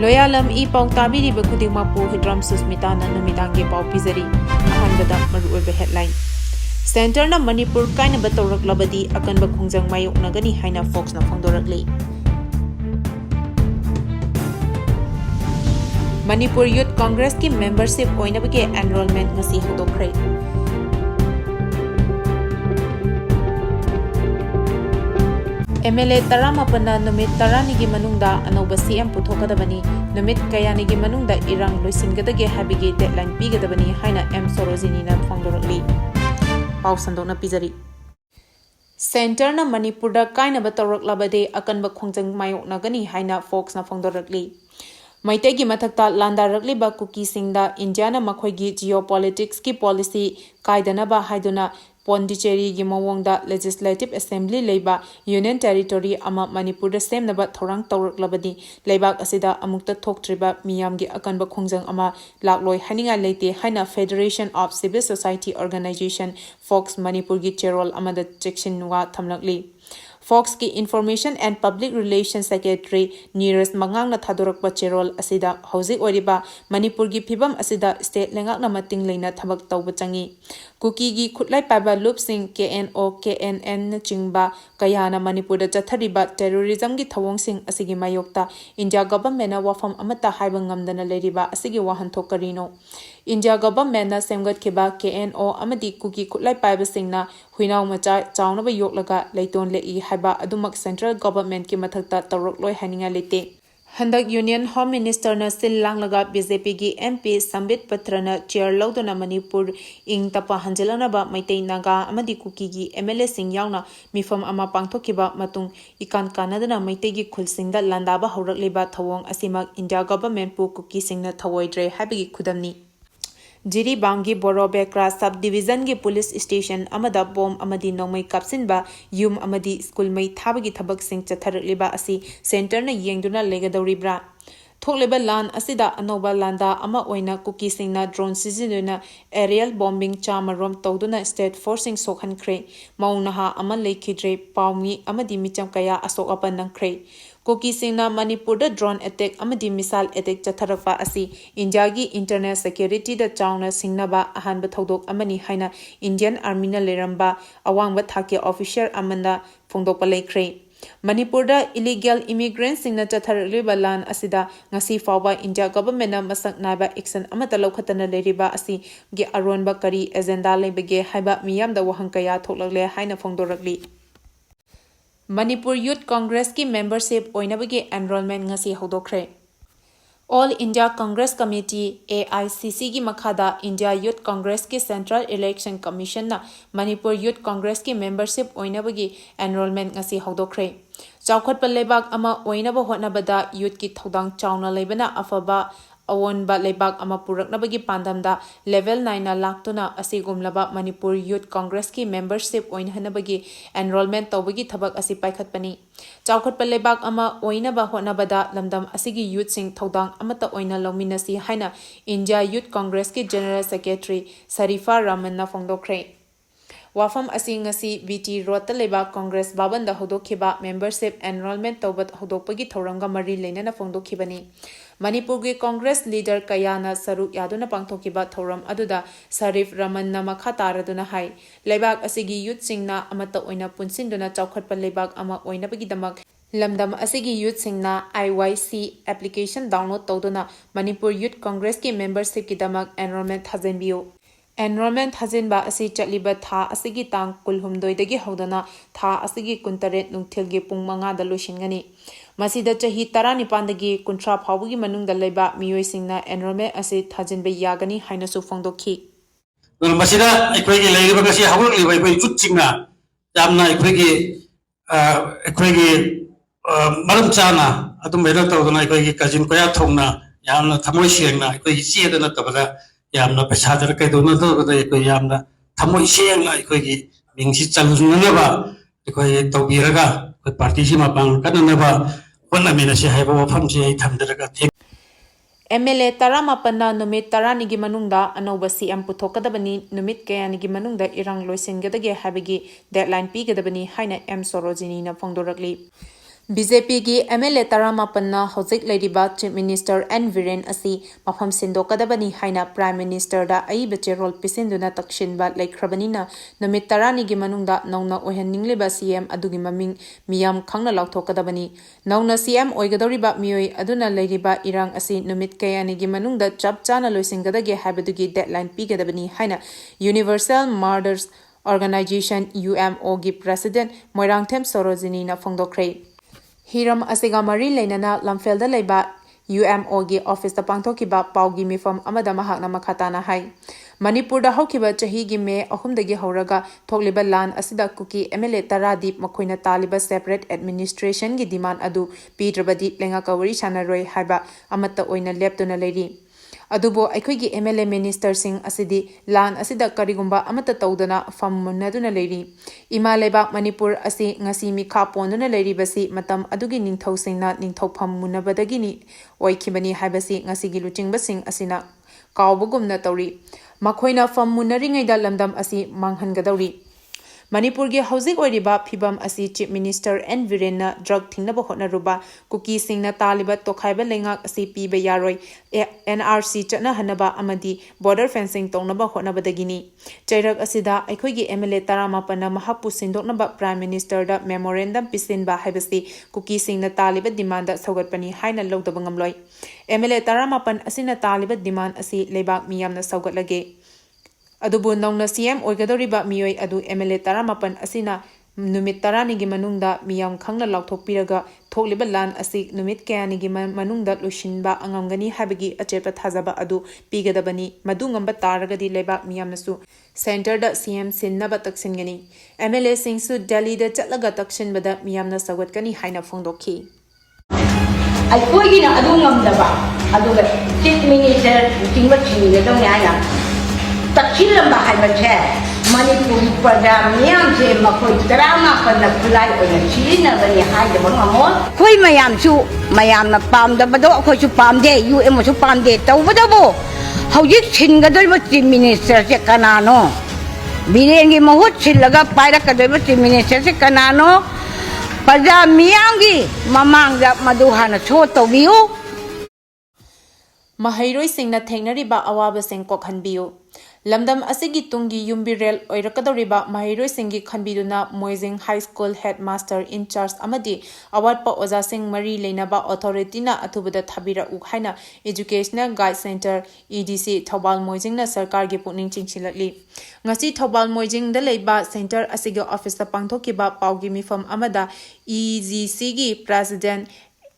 Loyalam E-PAO tabiriba khudingmapu Hidram Susmitana numidangi pau pizari ahanbada maruoiba headline Centerna Manipur Kainaba Touraklabadi Akanba Khongjang Mayoknagani haina Fosc na phangdorakli Manipur Youth Congress ki membership oinabage enrollment ngasi hodokre MLA Taramapana numit taranigi manungda anoba CM puthokadabani numit kayanigi manungda irang loisingadage habige deadline pigadabani haina M Sorojini na phangdorakli pau sandona pizari Centerna Manipurda Kainaba Touraklabadi Akanba Khongjang Mayoknagani haina Fosc na phangdorakli Maitegi mathakta landarakliba kuki singda Indiana makhoigi geopolitics ki policy kaidanaba haiduna Pondicherry gi mawongda Legislative Assembly leiba Union Territory ama Manipur da semnaba thorang Touraklabadi leibak asida amukta thoktriba miyamgi akanba khongjang ama lakloi haninga leite haina Federation of Civil Society Organization Fosc Manipur gi chairol amada sectionwa thamlakli Fosc ki Information and Public Relations Secretary Nearest Mangangna Thadorakpa Cherol asida hauzik oriba Manipur gi phibam asida state lengakna mating leina thabak tawba changi Kuki gi khutlai paiba loop sing KNO KNN na chingba kayana Manipur da chathariba terrorism gi thawong sing asigi mayokta India government na wafam amata haiba ngamdana leriba asigi wahan thokarino India government na semgat khiba KNO amadi kuki khutlai paiba singna huinaw macha chawnaba yoklaga leiton lei haiba adumak central government ki mathakta tawrakloi haninga lete Handak Union Home Minister na sil langlaga BJP gi MP Sambit Patrana chair laudona Manipur ing tapa hanjelana ba Maitai Naga amadi kuki gi MLA sing yauna mifam ama pangthokiba matung ikan kanadana Maitai gi khulsingda landaba haurakliba thawong asimak India government pu kuki singna thawoidre habigi khudamni Jiri Bangi Boro Bekra Subdivision gi Police Station amada bom amadi nongmai kapsinba yum amadi school mai thabagi thabak sing chatharakliba asi center na yengduna legadoribra Thokleba lan asida anoba landa ama oina kuki singna drone sizinuna aerial bombing chamarom tawduna state forcing sokhan kre maunaha ama lekhidre pawmi amadi micham kaya asok apan nangkre Koki singna Manipur da drone attack amadi missile attack chatharakpa asi India gi internal security da chawna singnaba ahanba thodok amani haina Indian Army na leramba awangba thake officer amanda phongdokpa lekhre Manipur da illegal immigrants singna chatharakliba lan asida ngasi fawba India government na masak naiba action amata lokhatana leriba asi gi aronba kari agenda lebege haiba miyam da wahankaya thoklakle haina phongdorakli Manipur Youth Congress ki membership oinabagi enrollment ngasi hodokre All India Congress Committee AICC gi makhada India Youth Congress ki Central Election Commission na Manipur Youth Congress ki membership oinabagi enrollment ngasi hodokre Chawkhatpa lebak ama oinaba hotnabada youth ki thodang chawna lebana afaba awon ba lebak ama puraknabagi pandamda level 9 na laktuna asigumlaba Manipur Youth Congress ki membership oinhanabagi enrollment tawbagi thabak asi paikhatpani chawkhatpa lebak ama oinaba hotnabada lamdam asigi youth sing thodang amata oina lominasi haina India Youth Congress ki General Secretary Sarifa Raman na phongdokre Wafam asingasi BT Road leba Congress babanda hodokhiba membership enrollment tawbat hodokpagi thoranga mari leinana phongdokhibani Manipur gi Congress leader kayana saruk yaduna pangthokiba thoram aduda Sarif Raman na makha taraduna hai lebak asigi youth singna amata oina punsinduna chawkhatpa lebak ama oina bagi damak lamdam asigi youth singna IYC application download tawduna Manipur Youth Congress ki membership ki damak enrollment thajenbiu Enrollment Hazinba asi chaliba tha asigi tang kulhumdoi dagi hodana tha asigi kuntaret nungthilgi pung manga da loishingani masida chahi 19 dagi kuntra phawgi manungda leiba miyoi singna enrollment asi thajinba yagani haina su phongdokhi masida ekwegi leiba kasi hawlak liba ekoi chutchingna jamna ekwegi maram chana atum mera tawdana ekwegi kajin koya thongna yamna thamoi siengna ekwegi chiedana tabada yamna pesadar kai do na do da ko yamna thamoi seng la ko gi mingsi chaluna na ba ko to biraga ko party si ma bang kan na ba konna mina si haiba wafam si ai thamdaraga MLA Taramapana numit taranigi manungda anoba CM puthokadabani numit kayanigi manungda irang loisinggadage habigi deadline pigadabani haina M Sorojini na phongdorakli BJP की MLA Taramapanna Hojik Ladiba Chief Minister N Viren asi mafam sindokadabani haina Prime Minister da ai beche role pisinduna takshinba laikrabanina namit tarani gi manungda nauna ohenningliba CM adugi maming miyam khangna lauthokadabani nauna CM oigadoriba mioi aduna ladiba irang asi namit kayani gi manungda chapchana loisingadage habadugi deadline pigadabani haina Universal Murders Organization UMO gi President Moirangthem Sorojini na phongdokhrei Hiram asiga mari leinana lamfelda leiba UMO gi office ta pangthokiba paugi mifam amada mahakna makhatana hai Manipur da haukiba chahi gi me ahumdagi hauraga thokliba lan asida kuki MLA Taradip makhoina taliba separate administration gi demand adu Petrabadi lenga kawari sanaroi haiba amata oina leptuna leiri adubo aikhoigi MLA minister sing asidi lan asida karigumba amata tawdana fammunaduna leiri imaleba Manipur asi ngasi mi khaponduna leiri basi matam adugi ningthau singna ningthau fammunabadagini oikhibani haibasi ngasi gi luchingba sing asina kawbugumna tawri makhoina fammunnaringaida lamdam asi manghangadawri Manipur gi housing oiriba phibam asi Chief Minister N Viren na drug thingnaba hotnaruba kuki singna taliba tokhaiba lenga asi piba yaroi NRC chana hanaba amadi border fencing tongnaba hotnabadagini chairak asida aikhoigi MLA Taramapana mahapu sindoknaba Prime Minister da memorandum pisinba haibasi kuki singna taliba demand da saugatpani haina lodaba ngamloi MLA Taramapan asina taliba demand asi lebak miyamna saugatlage Adubu nauna CM oigadoriba mioi adu MLA Taramapan asina numit tarani gi manungda miyam khangna lauthokpiraga thokliba lan asi numit kayani gi manungda lushinba angamgani habagi achepa thajaba adu pigadabani madungamba taragadi leba miyamnasu center da CM sinnaba taksingani MLA singsu Delhi da chatlaga takshinbada miyamna sawatkani haina phongdokhi Aikhoigina adu ngamdaba aduga chief minister tingba chiniga dongya Takilamba haibase Manipuri pada miyam se makoi drama pada kulai oya china bani haide bangamo koi mayam na pam da bado koi su pam de UM su pam de tau badabo haujik chinga doi ba chief minister se kanano birengi mahut chillaga paira ka doi ba chief minister se kanano pada miyam gi mamangda maduhana so tobiu Mahairoi singna thengnariba awaba sing kokhanbiu Lamdam asigi tungi yumbirel oirakadoriba Mahairoi singi khanbiduna Moijing High School Headmaster in charge amadi award pa oza sing mari leinaba authority na athubada thabira ukhaina Educational Guide Center EDC Thobal Moijing na sarkar gi pukning chingchilatli ngasi Thobal Moijing da leiba center asigi office ta pangthokiba paugi mifam amada EGC gi president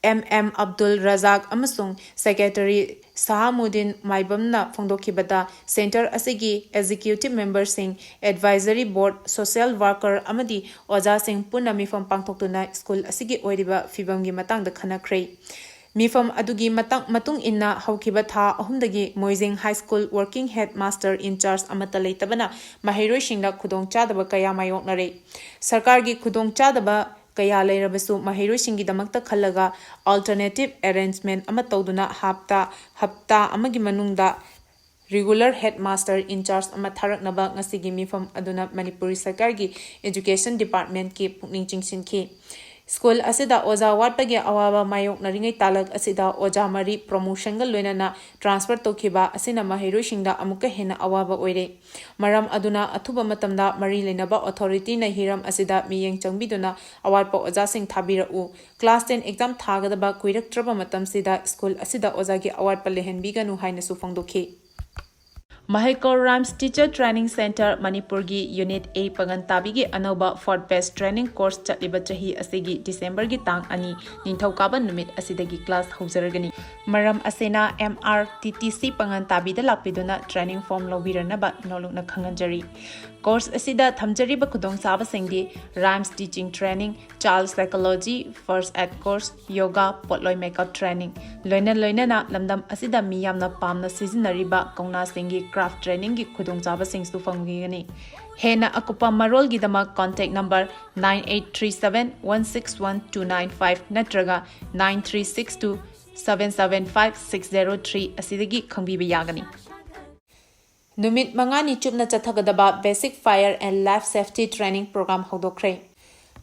MM Abdul Razak amasung Secretary Sahamuddin Maibamna Phongdokhibada Center asigi Executive Member sing Advisory Board Social Worker amadi Oja sing punna mifam pangthoktuna school asigi oiriba fibamgi matangda khanakhrei Mifam adugi matung inna haukiba tha ahumdagi Moijing High School Working Headmaster in charge amata leitabana Mahairoi singda khudong chadaba kaya mayoknare Sarkar gi khudong chadaba Kaya leirabasu Mahairoi singi damakta khallaga alternative arrangement ama tawduna hapta amagi manungda regular headmaster in charge ama tharaknaba ngasigi mifam aduna Manipuri Sarkargi Education Department ki pukning chingsinki School asida oja watpage awaba mayok naringai talak asida oja mari promotion ga loinana transfer tokhiba asina Mahairoi singda amuka hena awaba oire maram aduna athuba matamda mari leinaba authority na hiram asida miyeng changbiduna award pa oja sing thabira u class 10 exam thagadaba kuiraktraba matam sida school asida oja gi award pa lehenbi ganu haina su phongdokhi Mahikor Rams Teacher Training Center Manipur gi Unit A Pagantabi gi anauba 4th Best Training Course chatliba chahi asigi December gi tang ani ningthaukaban numit asidagi class haujaragani maram asena MRTTC Pagantabi da lakpiduna training form lobiranaba nolukna khanganjari course asida thamjariba khudong saba singdi rhymes teaching training child psychology first aid course yoga potloi makeup training loina na lamdam asida miyamna pamna sizinariba kauna singi craft training gi khudong saba singstu fangigani hena akupa marol gi dama contact number 9837161295 natraga 9362775603 asidagi khangbiba yagani Numit mangani chupna chathagadaba Basic Fire and Life Safety Training Program hodokre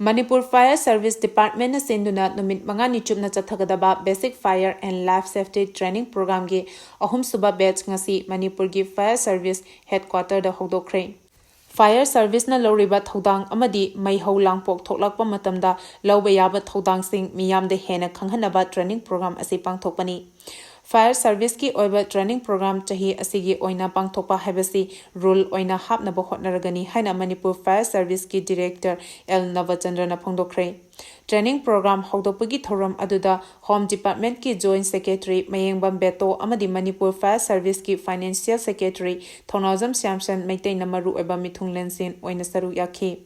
Manipur Fire Service Department na senduna numit mangani chupna chathagadaba Basic Fire and Life Safety Training Program gi ahum suba batch ngasi Manipur gi Fire Service Headquarter da hodokre. Fire Service na loriba thodang amadi maihau langpok thoklakpa matamda lawba yaba thodang sing miyamde hena khanghanaba training program asi pangthokpani. Fire Service ki oiba training program chahi asigi oina pangthokpa habasi rule oina hapnaba hotnaragani haina Manipur Fire Service ki Director L Navachandra na phongdokre. Training program hodopagi thoram aduda Home Department ki Joint Secretary Mayengbam Beto amadi Manipur Fire Service ki Financial Secretary Thonazam Samson Maitai namaru eba mithung lensin oina saru yakhi.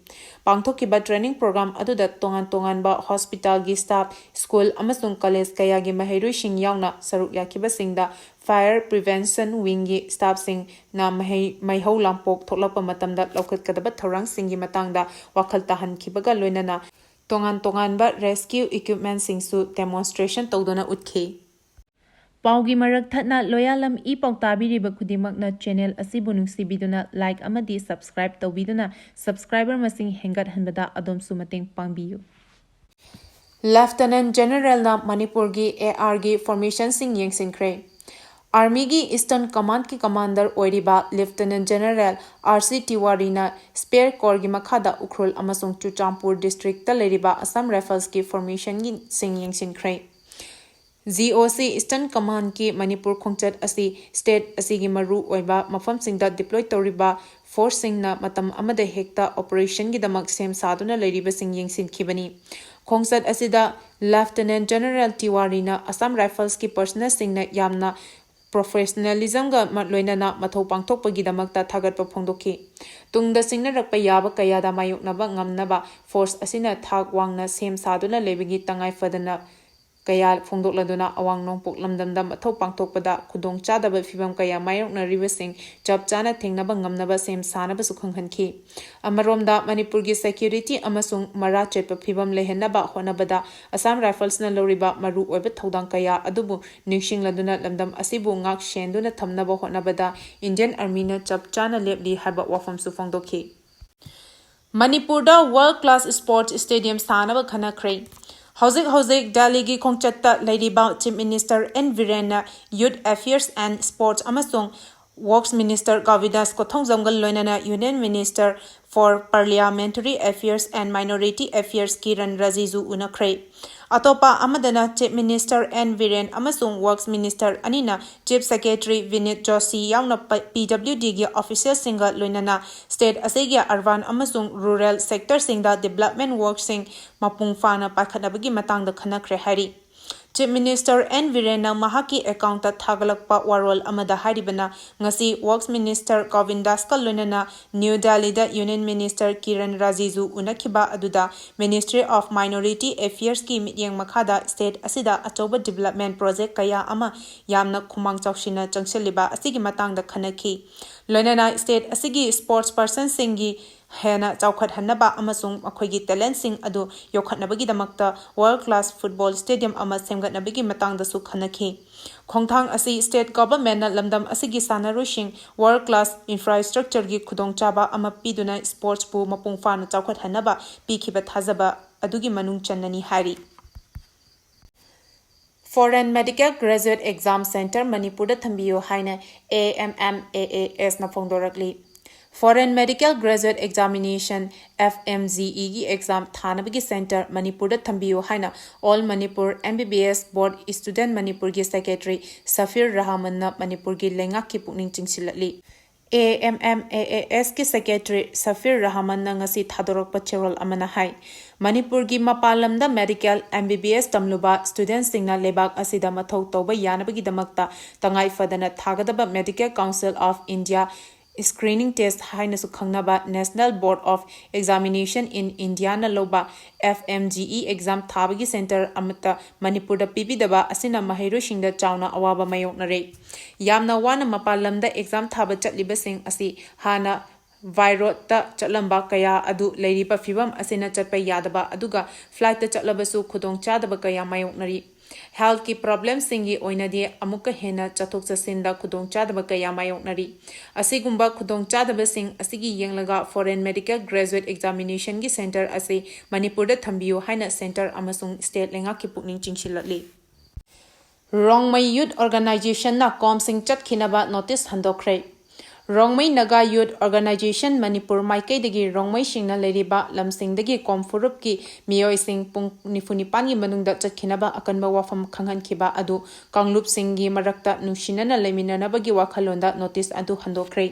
Pangthokiba training program aduda tongan ba hospital gi staff school amasung college kaya gi mahiruising yauna saru yakhiba singda Fire Prevention Wing gi staff sing na maihau lampok tholapa matamda lokhat kadaba thorang singi matangda wakhal tahan khibaga loinana tongan ba rescue equipment singsu demonstration tawdona utkhi. Paugi marak thatna loyalam E-PAO tabiriba khudimakna channel asibu nungsibiduna like amadi subscribe tawbiduna subscriber masing hengat hanbada adom sumating pangbiyu. Lieutenant General na Manipur gi AR gi formation sing yengsinkre. Army gi Eastern Command ki commander oiriba Lieutenant General RC Tiwari na Spare Corps gi makhada Ukhrul amasung Chuchampur district ta leriba Assam Rifles ki formation gi sing yengsinkre. GOC Eastern Command ki Manipur Khongchat asi state asi gi maru oiba mafam singda deploy toriba force singna matam amada hekta operation gi damak sem saduna leriba sing yengsin khibani. Khongchat asida Lieutenant General Tiwari na Assam Rifles ki personnel singna yamna professionalism ga matloinana mathau pangthokpagi damakta thagatpa phongdokhi. Tungda singna rakpa yaba kayada mayoknaba ngamnaba force asina thak wangna sem saduna lebigi tangai fadana kaya phongdokladuna awang nongpok lamdamda mathau pangthokpada khudong chadaba fibam kaya mayokna ribasing chap chana thengnaba ngamnaba sem sanaba sukhanghanki. Amaromda Manipur gi security amasung mara chetpa fibam lehenaba honabada Assam Rifles na loriba maru oiba thodang kaya adubu ningsingladuna lamdam asibu ngak shenduna thamnaba honabada Indian Army na chap chana lepli haba wafam su phongdokhi. Manipur da world class sports stadium sanaba khanakre. Hauzik Delhi gi Khongchatta Ladiba Chief Minister N Virena Youth Affairs and Sports amasung Works Minister Gavidas Khongjang loinana Union Minister for Parliamentary Affairs and Minority Affairs Kiran Rajizu unakre. Atopa amadana Chief Minister N Viren amasung Works Minister Anina Chief Secretary Vinit Joshi yauna PWD gi official singa loinana state asegya urban amasung rural sector singda development works sing mapung fana pakhanabagi matangda khanakre hari. Chief Minister N Virena mahaki account ta thagalakpa warol amada haribana ngasi Works Minister Govindas ka loinana New Delhi da Union Minister Kiran Rajizu unakhiba aduda Ministry of Minority Affairs ki mityeng makhada state asida achoba development project kaya ama yamna khumang chawshina changseliba asigi matangda khanaki. Loinana state asigi sports person singi hena chawkhat hanaba amasung akhoigi talent sing adu yokhatnabagi damakta world class football stadium ama semgatnabagi matangda su khanaki. Khongthang asi state government na lamdam asigi sanarusing world class infrastructure gi khudongchaba ama piduna sports pu mapung fana chawkhat hanaba pikhiba thajaba adugi manung channani hari. Foreign Medical Graduate Exam Center Manipur da thambiyo haina AMMAAS na phongdorakli. Foreign Medical Graduate Examination FMGE gi exam thanabagi center Manipur da thambiyo haina All Manipur MBBS Board Student Manipur gi Secretary Safir Rahman na Manipur gi lengak ki pukning chingsilatli. AMMAAS ki Secretary Safir Rahman na ngasi thadorokpa cherol amana hai Manipur gi mapalamda medical MBBS tamluba students singna lebak asida mathau tawba yanabagi damakta tangai fadana thagadaba Medical Council of India screening test haina su khangnaba National Board of Examination in India na loba FMGE exam thabagi center amata Manipur da pibidaba asina mahairu singda chauna awaba mayoknare yamna wana mapalamda exam thaba chatliba sing asi hana virus ta chatlamba kaya adu leiriba fibam asina chatpa yadaba aduga flight ta chatlabasu khudong chadaba kaya mayoknari health की problem सिंगी ओइनदी अमुक हेना चथोक चसिंदा खुदोंग चादब कया मायोकनरी असिगुंबा खुदोंग चादब सिंग असिगी येंगलगा फॉरेन मेडिकल ग्रेजुएट एग्जामिनेशन की सेंटर असे मणिपुर द थंबियो हाइना सेंटर अमसुंग स्टेट लेंगा की पुकनिंग चिंगसिलली रोंगमई यूथ ऑर्गेनाइजेशन ना कॉम सिंग चटखिनबा नोटिस हंदोखरे रोंगमई नगा यूथ ऑर्गेनाइजेशन मणिपुर माइकैदगी रोंगमई सिंगना लेरिबा लमसिंगदगी कॉम फुरुप की मियोय सिंग पुंग निफुनिपानी मनुंगदा चटखिनबा अकनबा वाफम खंगहनखिबा अदु कांगलुप सिंगी मरक्ता नुसिनना लेमिननबगी वाखलोंदा नोटिस अदु हंदोखरे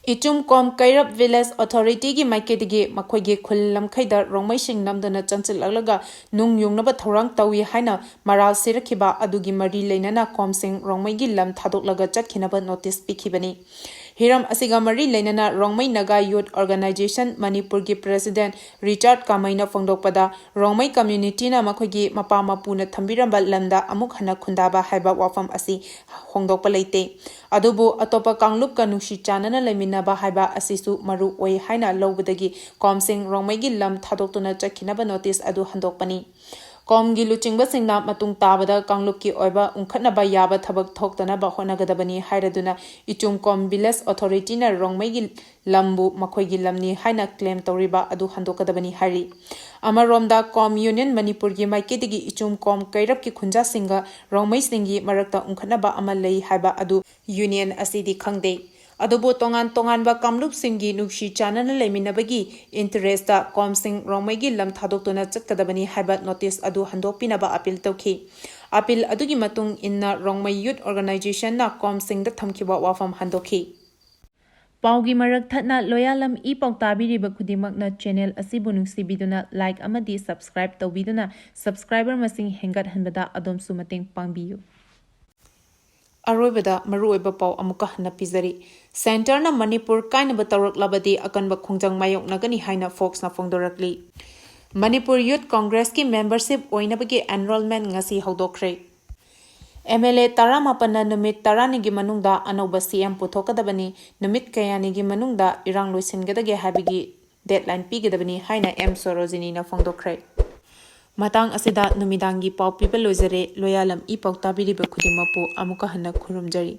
इचुम कॉम कैरब विलेज अथॉरिटी की माइकेदगी मखोइगे खुल लमखैदा रोंगमई सिंग नमदना चंचललगा नुंग युंगनबा थौरांग तौई हाइना मराल सिरखिबा अदुगी मरी लेनना कॉम सिंग रोंगमईगी लम थादोकलगा चटखिनबा नोटिस पिखिबनी हिरम असिगा मरी लेनना रोंगमई नगा यूथ ऑर्गेनाइजेशन मणिपुर की प्रेसिडेंट रिचार्ड कामैना फोंदोकपदा रोंगमई कम्युनिटी ना मखोइगी मपा मपुना थंबिरंबा लमदा अमुक हना खुंदाबा हाइबा वाफम असि होंदोकपा लेते अदुबु अतोपा कांगलुप का नुसी चानना लेमिनबा हाइबा असिसु मरु ओइ हाइना लौबदगी कॉमसिंग रोंगमईगी लम थादोक्तुना चखिनबा नोटिस अदु हंदोकपनी कॉमगी लुचिंगबसिंगना मतुंग ताबदा कांगलुप की ओइबा उंखटनबा याबा थबक थोक्तनबा होनगदबनी हाइरदुना इचुम कॉम विलेज अथॉरिटी ना रोंगमईगी लमबु मखोइगी लमनी हाइना क्लेम तौरिबा अदु हंदोकदबनी हाइरी अमरोमदा कॉम यूनियन मणिपुर की माइकेदगी इचुम कॉम कैरब की खुंजा सिंगा रोंगमई सिंगी मरक्ता उंखटनबा अमा लई हाइबा अदु यूनियन असिदी खंगदे अदुबो तोंगान तोंगानबा कामलुप सिंगी नुक्सी चानना लेमिनबगी इंटरेस्टा कॉम सिंग रोंगमईगी लम थादोक्तुना चटकदबनी हाइबा नोटिस अदु हंदोकपिनबा अपील तौखी अपील अदुगी मतुंग इन्ना रोंगमई यूथ ऑर्गेनाइजेशन ना कॉम सिंग द थमखिबा वाफम हंदोखी पाउगी मरक थतना लोयालम ई पाउ ताबिरिबा खुदिमकना चैनल असिबु नुंसिबिदुना लाइक अमदी सब्सक्राइब तौबिदुना सब्सक्राइबर मसिंग हेंगत हनबदा अदोमसु मतेंग पांगबियु अरोइबदा मरुओइबा पाउ अमुका हना पिजरी सेंटरना मणिपुर काइनबा तौरक्लबदी अकनबा खोंजंग मायोकनगनी हाइना फोक्स ना फोंदोरकली मणिपुर यूथ कांग्रेस की मेंबरशिप ओइनबगी एनरोलमेंट ngasi हौदोखरे MLA 18 नुमित 10 की मनुंगदा अनौबा CM पुथोकदबनी नुमित कयानी की मनुंगदा इरांग लोइसिनगदगे हाबिगी डेडलाइन पीगदबनी हाइना M सोरोजिनी ना फोंदोखरे मतंग असिदा नुमिदांगी पाउ पीपल लोजरे लोयालम ई पाउ ताबिरिबा खुदिमपु अमुका हन्ना खुरुमजरी।